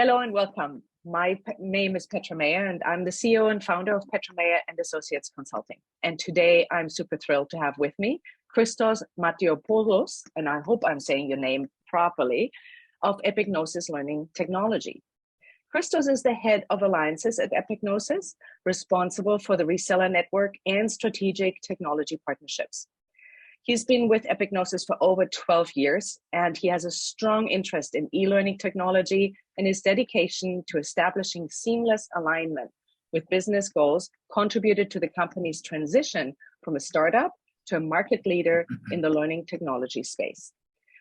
Hello and welcome. My name is Petra and I'm the CEO and founder of Petra and Associates Consulting. And today I'm super thrilled to have with me Christos Mathiopoulos, and I hope I'm saying your name properly, of Epignosis Learning Technology. Christos is the head of alliances at Epignosis, responsible for the reseller network and strategic technology partnerships. He's been with Epignosis for over 12 years, and he has a strong interest in e-learning technology, and his dedication to establishing seamless alignment with business goals contributed to the company's transition from a startup to a market leader in the learning technology space.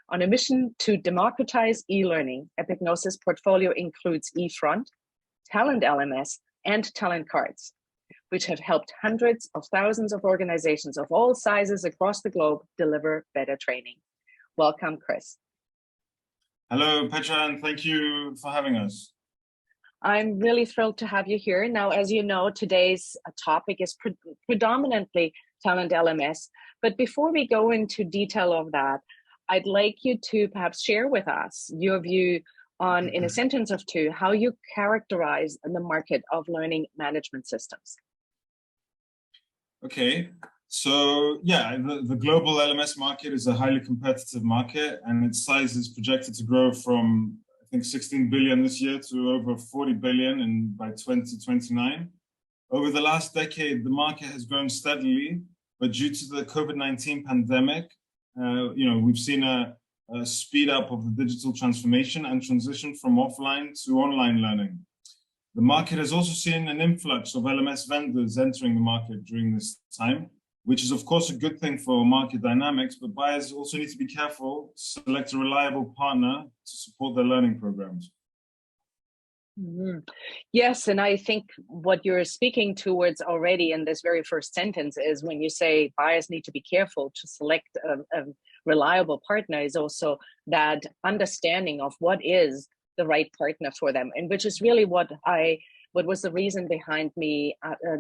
On a mission to democratize e-learning, Epignosis' portfolio includes eFront, TalentLMS, and Talent Cards, which have helped hundreds of thousands of organizations of all sizes across the globe deliver better training. Welcome, Chris. Hello, Petra, and thank you for having us. I'm really thrilled to have you here. Now, as you know, today's topic is predominantly TalentLMS, but before we go into detail of that, I'd like you to perhaps share with us your view on, in a sentence or two, how you characterize the market of learning management systems. Okay, so yeah, the global LMS market is a highly competitive market, and its size is projected to grow from, I think, 16 billion this year to over 40 billion by 2029. Over the last decade, the market has grown steadily, but due to the COVID-19 pandemic, we've seen a speed up of the digital transformation and transition from offline to online learning. The market has also seen an influx of LMS vendors entering the market during this time, which is of course a good thing for market dynamics, but buyers also need to be careful, select a reliable partner to support their learning programs. Mm-hmm. Yes, and I think what you're speaking towards already in this very first sentence is when you say buyers need to be careful to select a reliable partner, is also that understanding of what is the right partner for them, and which is really what was the reason behind me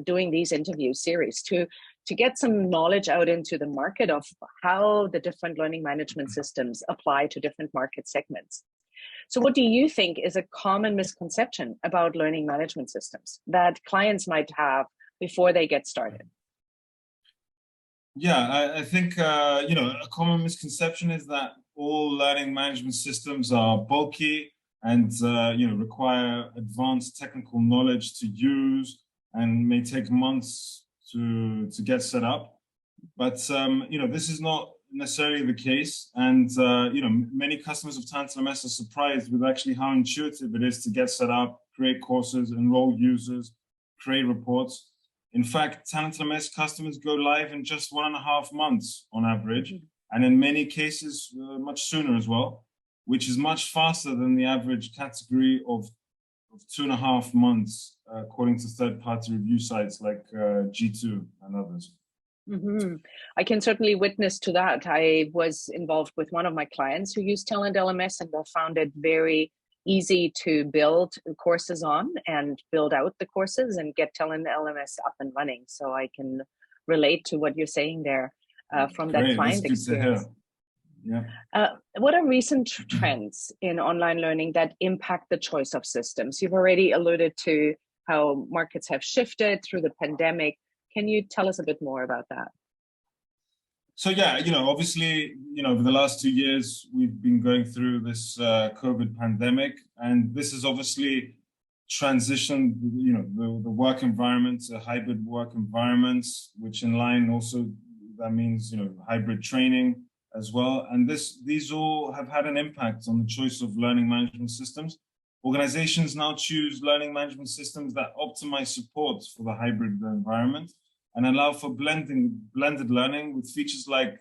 doing these interview series, to get some knowledge out into the market of how the different learning management systems apply to different market segments. So what do you think is a common misconception about learning management systems that clients might have before they get started? Yeah, I think, a common misconception is that all learning management systems are bulky and, require advanced technical knowledge to use and may take months to get set up. But, this is not necessarily the case. And, many customers of TalentLMS are surprised with actually how intuitive it is to get set up, create courses, enroll users, create reports. In fact, TalentLMS customers go live in just 1.5 months on average, and in many cases, much sooner as well, which is much faster than the average category of 2.5 months, according to third-party review sites like G2 and others. Mm-hmm. I can certainly witness to that. I was involved with one of my clients who used TalentLMS, and I found it very easy to build courses on and build out the courses and get TalentLMS up and running. So I can relate to what you're saying there from that client experience. Yeah. What are recent trends in online learning that impact the choice of systems? You've already alluded to how markets have shifted through the pandemic. Can you tell us a bit more about that? So yeah, obviously, over the last 2 years, we've been going through this COVID pandemic, and this has obviously transitioned, the work environment to hybrid work environments, which in line also, that means, hybrid training as well. And these all have had an impact on the choice of learning management systems. Organizations now choose learning management systems that optimize support for the hybrid environment and allow for blended learning with features like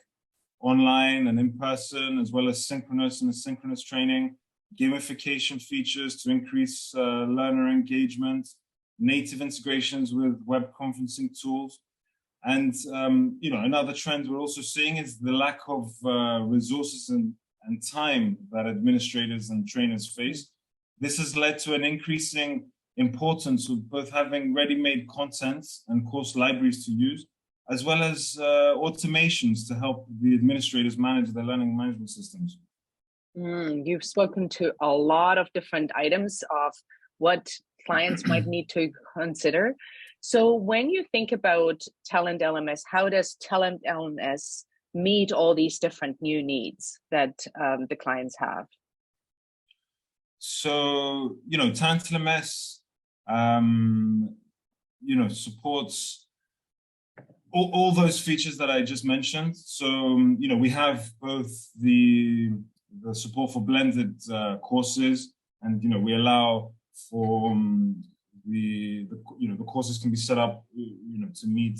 online and in-person, as well as synchronous and asynchronous training, gamification features to increase learner engagement, native integrations with web conferencing tools. And, another trend we're also seeing is the lack of resources and time that administrators and trainers face. This has led to an increasing importance of both having ready-made content and course libraries to use, as well as automations to help the administrators manage their learning management systems. You've spoken to a lot of different items of what clients might need to consider. So when you think about TalentLMS, how does TalentLMS meet all these different new needs that the clients have? So, TalentLMS, supports all those features that I just mentioned. So, we have both the support for blended courses, and we allow for the courses can be set up to meet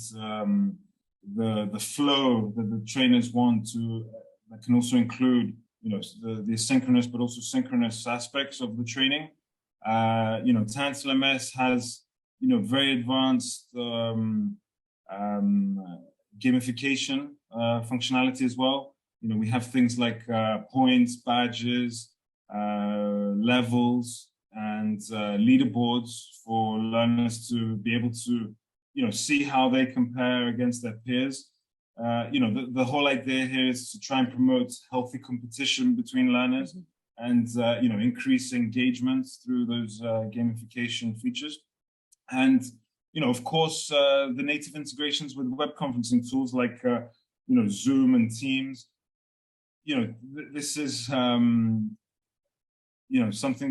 the flow that the trainers want to. That can also include the asynchronous but also synchronous aspects of the training. TalentLMS has very advanced gamification functionality as well. We have things like points, badges, levels, and leaderboards for learners to be able to see how they compare against their peers. The whole idea here is to try and promote healthy competition between learners and increase engagement through those gamification features. And of course, the native integrations with web conferencing tools like Zoom and Teams. This is something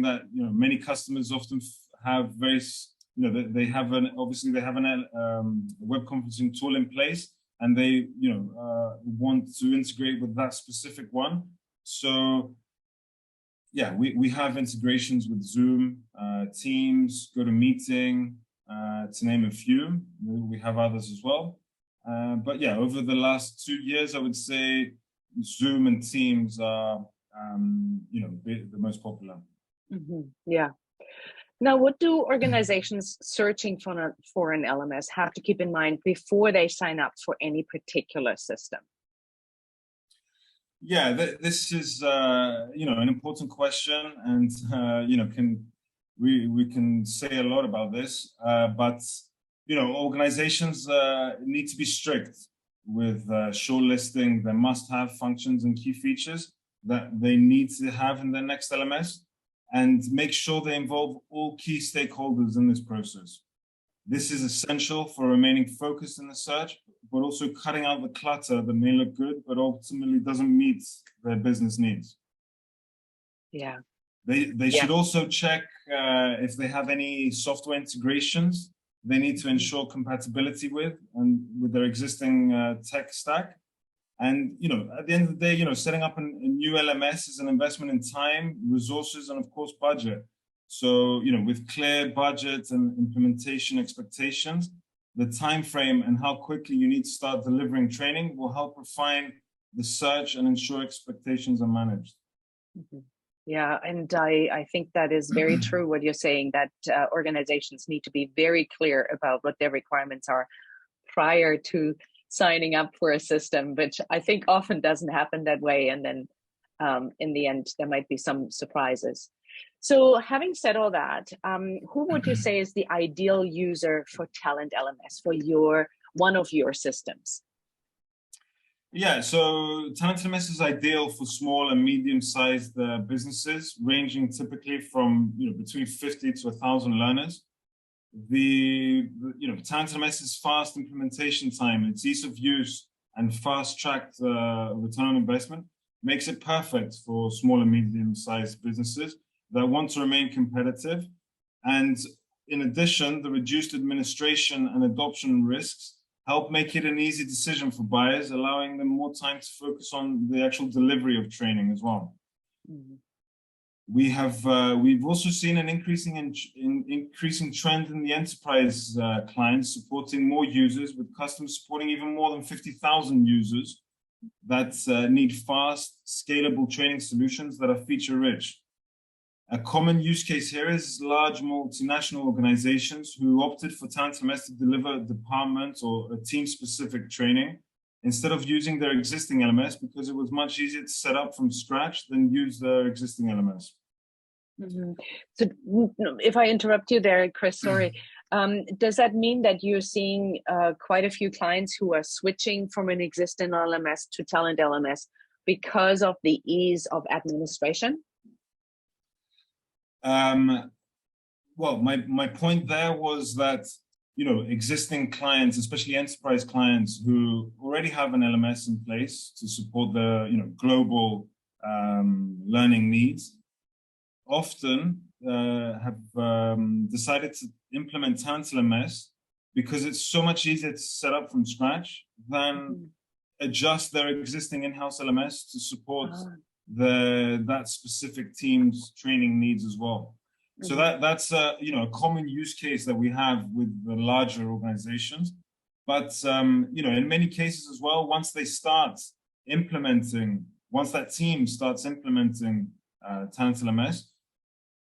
that many customers often have very they have a web conferencing tool in place, and they want to integrate with that specific one. So yeah, we have integrations with Zoom, Teams, GoToMeeting, to name a few. We have others as well. But yeah, over the last 2 years, I would say Zoom and Teams are the most popular. Yeah. Now, what do organizations searching for an LMS have to keep in mind before they sign up for any particular system? Yeah, this is an important question, and we can say a lot about this, but organizations need to be strict with shortlisting the must-have functions and key features that they need to have in their next LMS, and make sure they involve all key stakeholders in this process. This is essential for remaining focused in the search, but also cutting out the clutter that may look good, but ultimately doesn't meet their business needs. Yeah. They should also check if they have any software integrations they need to ensure compatibility with their existing tech stack. And at the end of the day, setting up a new LMS is an investment in time, resources, and of course budget. So with clear budget and implementation expectations, the time frame and how quickly you need to start delivering training will help refine the search and ensure expectations are managed. Yeah, and I think that is very true what you're saying, that organizations need to be very clear about what their requirements are prior to signing up for a system, which I think often doesn't happen that way. And then in the end, there might be some surprises. So having said all that, who would you say is the ideal user for TalentLMS, for one of your systems? Yeah, so TalentLMS is ideal for small and medium-sized businesses, ranging typically from between 50 to 1,000 learners. TalentLMS's fast implementation time, its ease of use, and fast-tracked return on investment makes it perfect for small and medium-sized businesses that want to remain competitive. And in addition, the reduced administration and adoption risks help make it an easy decision for buyers, allowing them more time to focus on the actual delivery of training as well. We've also seen an increasing trend in the enterprise clients supporting more users, with customers supporting even more than 50,000 users that need fast, scalable training solutions that are feature-rich. A common use case here is large multinational organizations who opted for TalentLMS to deliver department or a team-specific training instead of using their existing LMS, because it was much easier to set up from scratch than use their existing LMS. So if I interrupt you there, Chris, sorry, does that mean that you're seeing quite a few clients who are switching from an existing LMS to TalentLMS because of the ease of administration? Well, my point there was that, existing clients, especially enterprise clients who already have an LMS in place to support the, global learning needs, often have decided to implement TalentLMS because it's so much easier to set up from scratch than adjust their existing in-house LMS to support that specific team's training needs as well. So that's a common use case that we have with the larger organizations. But in many cases as well, once that team starts implementing TalentLMS,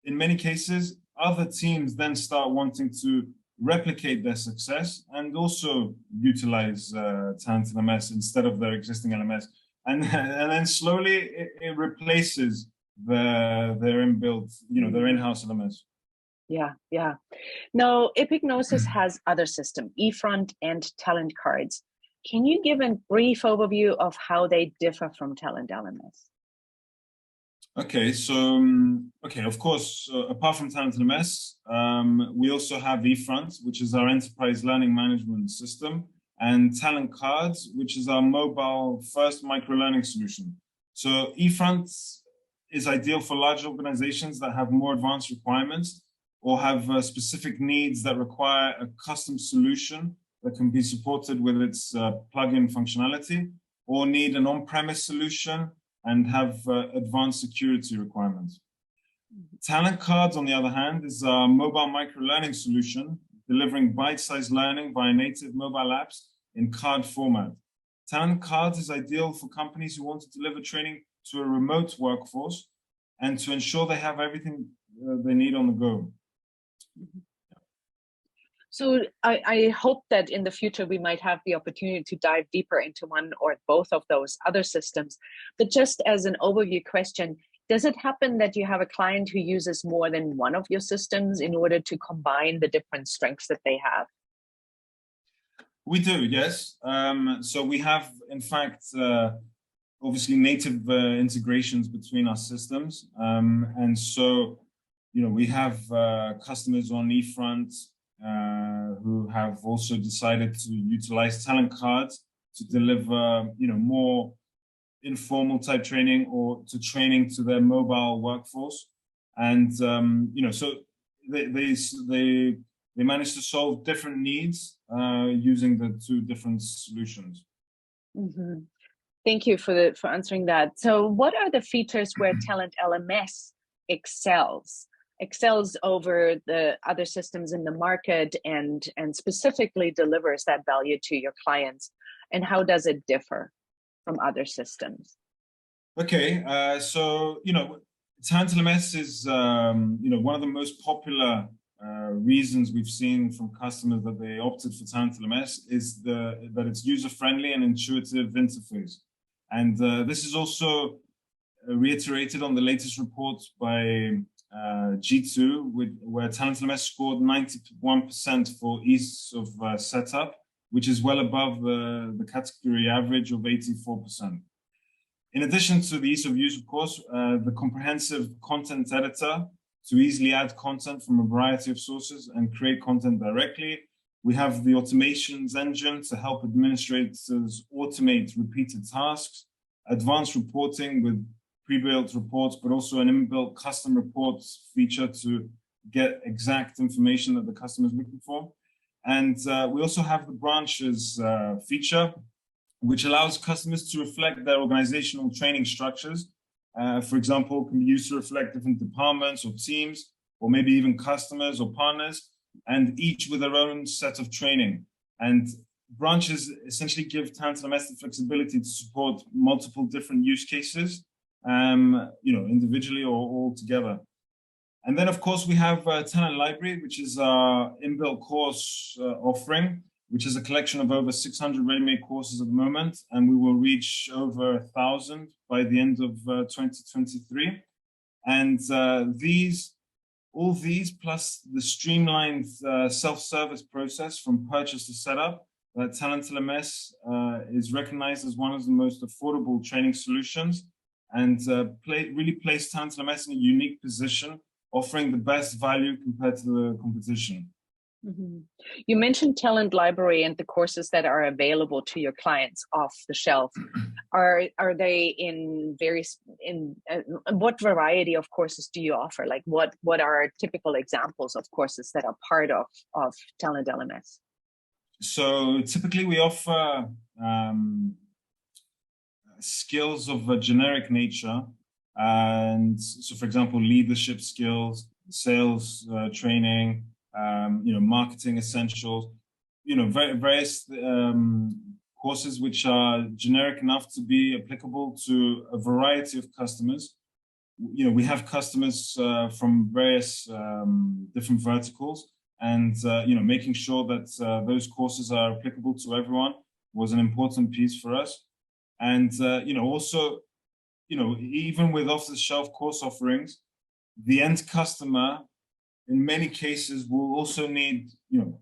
in many cases, other teams then start wanting to replicate their success and also utilize TalentLMS instead of their existing LMS. And then slowly it replaces their inbuilt, their in-house LMS. Yeah. Now, Epignosis has other systems, eFront and Talent Cards. Can you give a brief overview of how they differ from TalentLMS? Okay, so, of course, apart from TalentLMS, we also have eFront, which is our enterprise learning management system, and Talent Cards, which is our mobile-first micro-learning solution. So eFront is ideal for large organizations that have more advanced requirements or have specific needs that require a custom solution that can be supported with its plugin functionality, or need an on-premise solution and have advanced security requirements. Talent Cards, on the other hand, is a mobile micro-learning solution delivering bite-sized learning via native mobile apps in card format. Talent Cards is ideal for companies who want to deliver training to a remote workforce and to ensure they have everything they need on the go. So I hope that in the future we might have the opportunity to dive deeper into one or both of those other systems. But just as an overview question, does it happen that you have a client who uses more than one of your systems in order to combine the different strengths that they have? We do, yes. So we have, in fact, obviously native integrations between our systems. And so, we have customers on eFront who have also decided to utilize Talent Cards to deliver, more informal type training or to training to their mobile workforce. And, so they managed to solve different needs using the two different solutions. Thank you for answering that. So what are the features where TalentLMS excels over the other systems in the market and specifically delivers that value to your clients? And how does it differ from other systems? Okay, so, TalentLMS is, one of the most popular reasons we've seen from customers that they opted for TalentLMS is that it's user-friendly and intuitive interface. And this is also reiterated on the latest report by G2, where TalentLMS scored 91% for ease of setup, which is well above the category average of 84%. In addition to the ease of use, of course, the comprehensive content editor to easily add content from a variety of sources and create content directly. We have the automations engine to help administrators automate repeated tasks, advanced reporting with pre-built reports, but also an inbuilt custom reports feature to get exact information that the customer is looking for. And we also have the branches feature, which allows customers to reflect their organizational training structures. For example, can be used to reflect different departments or teams, or maybe even customers or partners, and each with their own set of training. And branches essentially give TalentLMS the flexibility to support multiple different use cases, individually or all together. And then, of course, we have Talent Library, which is our inbuilt course offering, which is a collection of over 600 ready-made courses at the moment, and we will reach over 1,000 by the end of 2023. And all these, plus the streamlined self-service process from purchase to setup, that TalentLMS is recognized as one of the most affordable training solutions, and really place TalentLMS in a unique position, offering the best value compared to the competition. Mm-hmm. You mentioned Talent Library and the courses that are available to your clients off the shelf. Are they in what variety of courses do you offer? Like what are typical examples of courses that are part of TalentLMS? So typically we offer skills of a generic nature, and so for example leadership skills, sales training, marketing essentials, various courses which are generic enough to be applicable to a variety of customers. We have customers from various different verticals, and making sure that those courses are applicable to everyone was an important piece for us. And also, even with off-the-shelf course offerings, the end customer in many cases will also need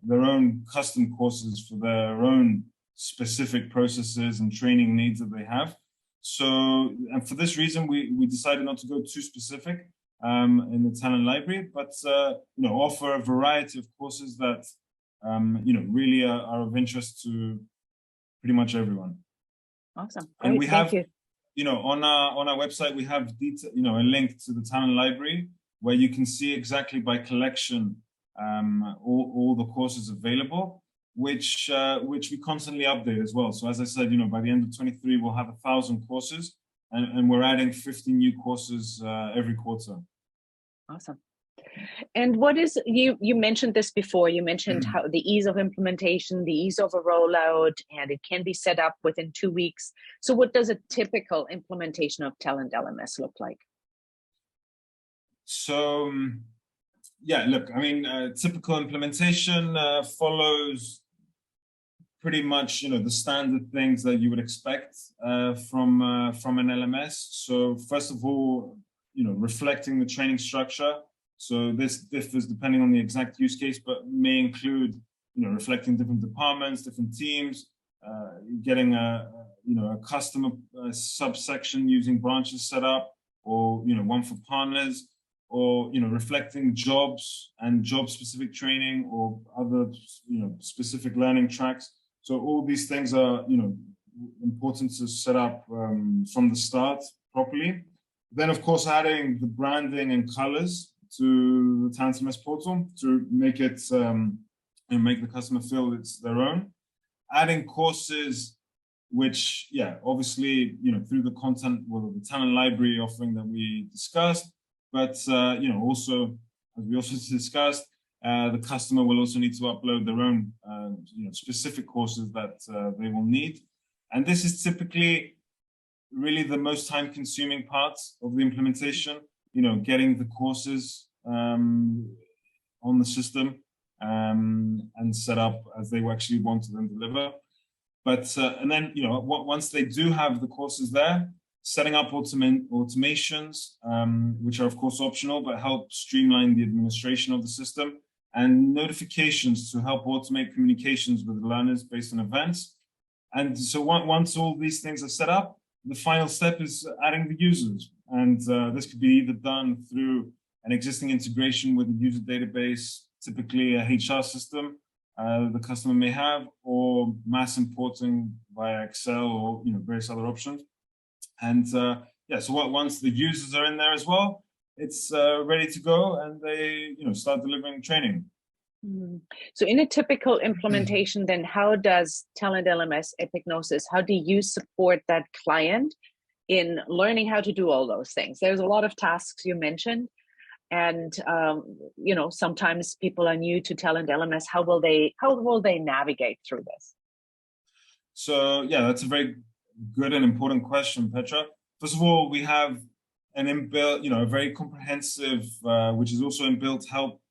their own custom courses for their own specific processes and training needs that they have. So, and for this reason, we decided not to go too specific in the talent library, but offer a variety of courses that really are of interest to pretty much everyone. Awesome. And Great. we have, on our website, we have a link to the talent library where you can see exactly by collection all the courses available, which we constantly update as well. So as I said, by the end of 23, we'll have 1,000 courses, and we're adding 50 new courses every quarter. Awesome. And what is, you mentioned this before, you mentioned how the ease of implementation, the ease of a rollout, and it can be set up within 2 weeks. So what does a typical implementation of TalentLMS look like? So, yeah, look, I mean, typical implementation follows pretty much, the standard things that you would expect from an LMS. So first of all, reflecting the training structure. So this differs depending on the exact use case, but may include, reflecting different departments, different teams, getting a customer subsection using branches set up, or, one for partners, or, reflecting jobs and job-specific training or other, specific learning tracks. So all these things are, important to set up from the start properly. Then, of course, adding the branding and colors to the TalentLMS portal to make it and make the customer feel it's their own. Adding courses, which, obviously, through the content, well, the talent library offering that we discussed, but also, as we also discussed, the customer will also need to upload their own, specific courses that they will need. And this is typically really the most time-consuming part of the implementation, getting the courses on the system and set up as they actually want to then deliver. But, and then, once they do have the courses there, setting up automations, which are of course optional, but help streamline the administration of the system, and notifications to help automate communications with the learners based on events. And so once all these things are set up, the final step is adding the users. And this could be either done through an existing integration with a user database, typically a HR system the customer may have, or mass importing via Excel or various other options. And so once the users are in there as well, it's ready to go, and they start delivering training. So in a typical implementation, then how does TalentLMS Epignosis, how do you support that client in learning how to do all those things? There's a lot of tasks you mentioned, and sometimes people are new to TalentLMS. How will they navigate through this? So that's a very good and important question, Petra. First of all, we have an inbuilt, a very comprehensive, which is also inbuilt help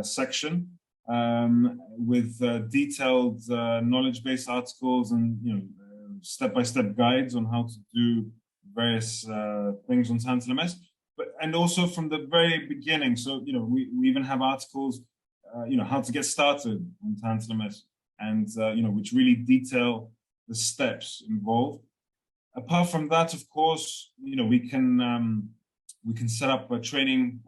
section with detailed knowledge-based articles and step-by-step guides on how to do various things on TalentLMS. And also from the very beginning, so we even have articles, how to get started on TalentLMS. and which really detail the steps involved. Apart from that, of course, we can set up a training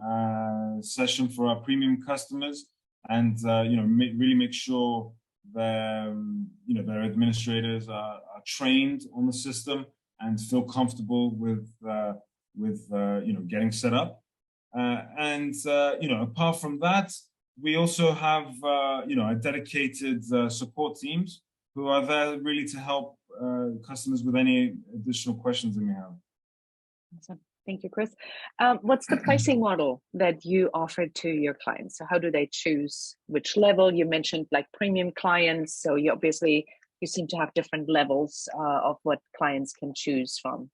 session for our premium customers, and really make sure their administrators are trained on the system and feel comfortable with getting set up. Apart from that, we also have a dedicated support teams who are there really to help customers with any additional questions they may have. Awesome. Thank you, Chris. What's the pricing model that you offer to your clients? So how do they choose which level? You mentioned like premium clients, so you seem to have different levels of what clients can choose from.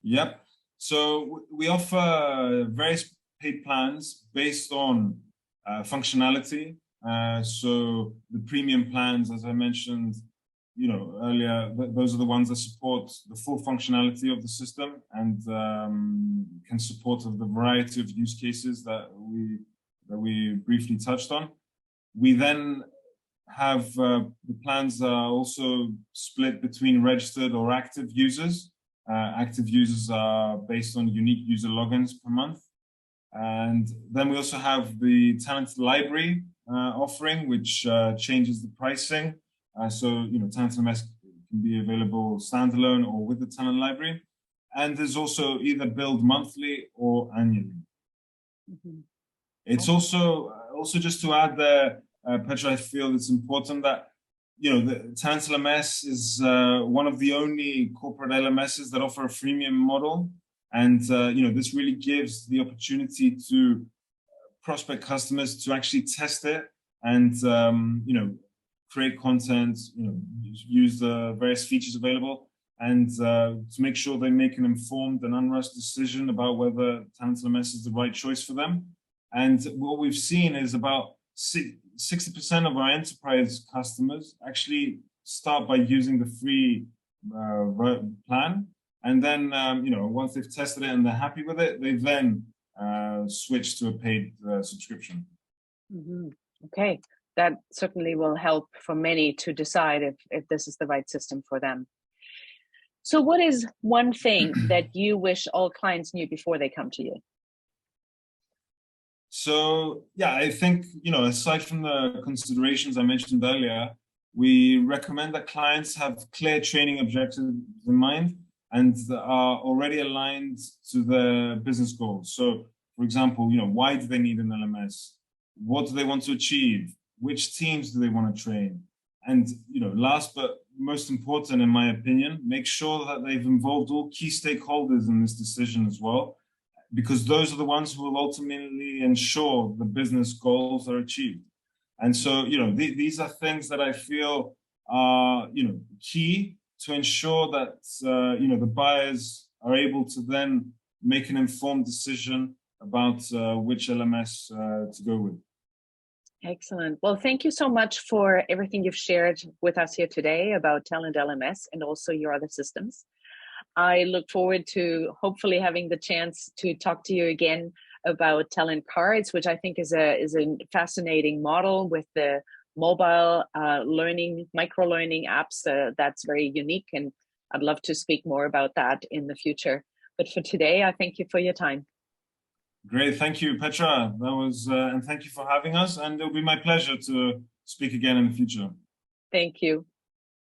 Yep. So we offer various paid plans based on functionality. So the premium plans, as I mentioned, earlier, those are the ones that support the full functionality of the system and can support the variety of use cases that we briefly touched on. We then have the plans are also split between registered or active users. Active users are based on unique user logins per month. And then we also have the Talent Library offering, which changes the pricing. So, TalentLMS can be available standalone or with the Talent Library. And there's also either billed monthly or annually. Mm-hmm. It's also just to add there, Petra, I feel it's important that, the TalentLMS is one of the only corporate LMSs that offer a freemium model. And, this really gives the opportunity to prospect customers to actually test it and, create content, use the various features available, and to make sure they make an informed and unrushed decision about whether TalentLMS is the right choice for them. And what we've seen is about 60% of our enterprise customers actually start by using the free plan. And then, once they've tested it and they're happy with it, they then switch to a paid subscription. Mm-hmm. Okay. That certainly will help for many to decide if this is the right system for them. So what is one thing that you wish all clients knew before they come to you? So, yeah, I think, aside from the considerations I mentioned earlier, we recommend that clients have clear training objectives in mind and are already aligned to their business goals. So, for example, why do they need an LMS? What do they want to achieve? Which teams do they want to train? And, last but most important, in my opinion, make sure that they've involved all key stakeholders in this decision as well, because those are the ones who will ultimately ensure the business goals are achieved. And so, these are things that I feel are, key to ensure that, the buyers are able to then make an informed decision about which LMS to go with. Excellent. Well, thank you so much for everything you've shared with us here today about TalentLMS and also your other systems. I look forward to hopefully having the chance to talk to you again about Talent Cards, which I think is a fascinating model with the mobile micro-learning apps. That's very unique, and I'd love to speak more about that in the future. But for today, I thank you for your time. Great. Thank you, Petra. That was, and thank you for having us. And it'll be my pleasure to speak again in the future. Thank you.